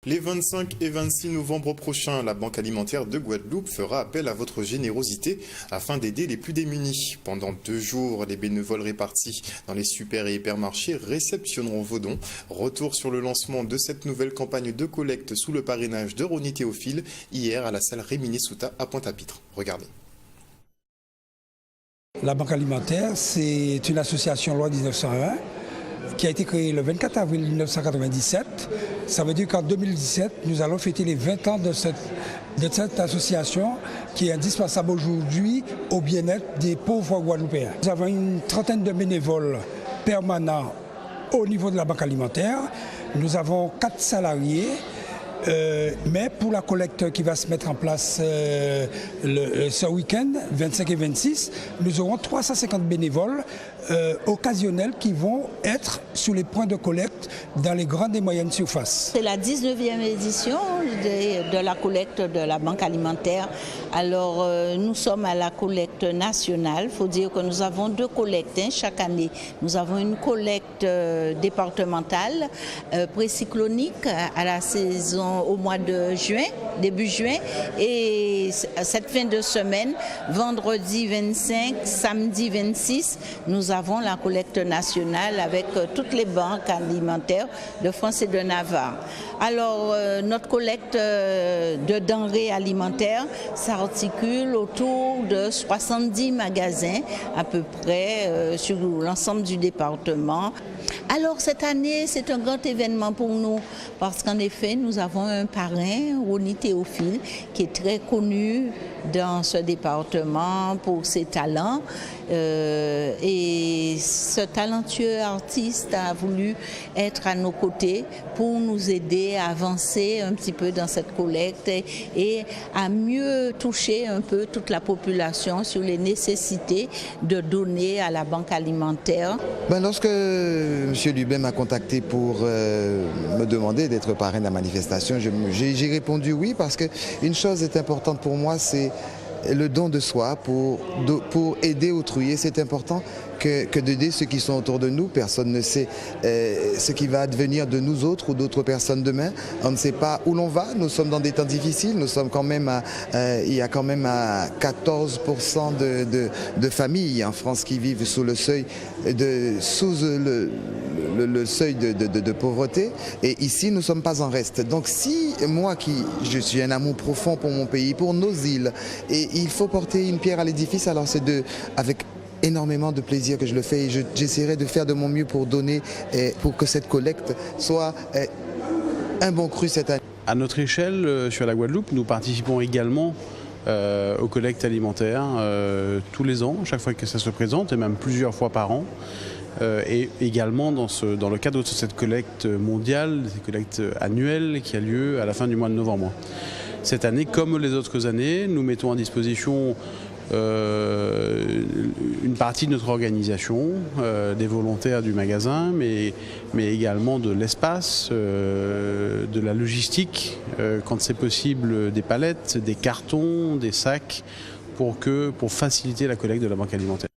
Les 25 et 26 novembre prochains, la Banque alimentaire de Guadeloupe fera appel à votre générosité afin d'aider les plus démunis. Pendant 2 jours, les bénévoles répartis dans les super et hypermarchés réceptionneront vos dons. Retour sur le lancement de cette nouvelle campagne de collecte sous le parrainage de Ronnie Théophile hier à la salle Réminé Souta à Pointe-à-Pitre. Regardez. La Banque alimentaire, c'est une association loi 1901 qui a été créée le 24 avril 1997. Ça veut dire qu'en 2017, nous allons fêter les 20 ans de cette association qui est indispensable aujourd'hui au bien-être des pauvres Guadeloupéens. Nous avons une trentaine de bénévoles permanents au niveau de la Banque alimentaire. Nous avons 4 salariés. Mais pour la collecte qui va se mettre en place ce week-end, 25 et 26, nous aurons 350 bénévoles occasionnels qui vont être sur les points de collecte dans les grandes et moyennes surfaces. C'est la 19e édition de la collecte de la Banque alimentaire. Alors nous sommes à la collecte nationale. Il faut dire que nous avons 2 collectes chaque année. Nous avons une collecte départementale précyclonique à la saison au mois de juin, début juin, et cette fin de semaine, vendredi 25, samedi 26, nous avons la collecte nationale avec toutes les banques alimentaires de France et de Navarre. Alors notre collecte de denrées alimentaires s'articule autour de 70 magasins à peu près sur l'ensemble du département. Alors cette année, c'est un grand événement pour nous parce qu'en effet, nous avons un parrain, Ronnie Théophile, qui est très connu dans ce département pour ses talents. Et ce talentueux artiste a voulu être à nos côtés pour nous aider à avancer un petit peu dans cette collecte et à mieux toucher un peu toute la population sur les nécessités de donner à la Banque alimentaire. Lorsque M. Lubin m'a contacté pour me demander d'être parrain de la manifestation, j'ai répondu oui parce qu'une chose est importante pour moi, c'est le don de soi pour aider autrui. Et c'est important que d'aider ceux qui sont autour de nous. Personne ne sait ce qui va advenir de nous autres ou d'autres personnes demain. On ne sait pas où l'on va. Nous sommes dans des temps difficiles. Nous sommes quand même il y a quand même à 14% de familles en France qui vivent sous le seuil le seuil de pauvreté. Et ici, nous ne sommes pas en reste. Donc si moi je suis un amour profond pour mon pays, pour nos îles, et il faut porter une pierre à l'édifice, alors c'est avec énormément de plaisir que je le fais et j'essaierai de faire de mon mieux pour donner, pour que cette collecte soit un bon cru cette année. À notre échelle, sur la Guadeloupe, nous participons également aux collectes alimentaires tous les ans, chaque fois que ça se présente, et même plusieurs fois par an. Et également dans le cadre de cette collecte mondiale, cette collecte annuelle qui a lieu à la fin du mois de novembre. Cette année, comme les autres années, nous mettons à disposition une partie de notre organisation, des volontaires du magasin, mais également de l'espace, de la logistique, quand c'est possible, des palettes, des cartons, des sacs, pour faciliter la collecte de la Banque alimentaire.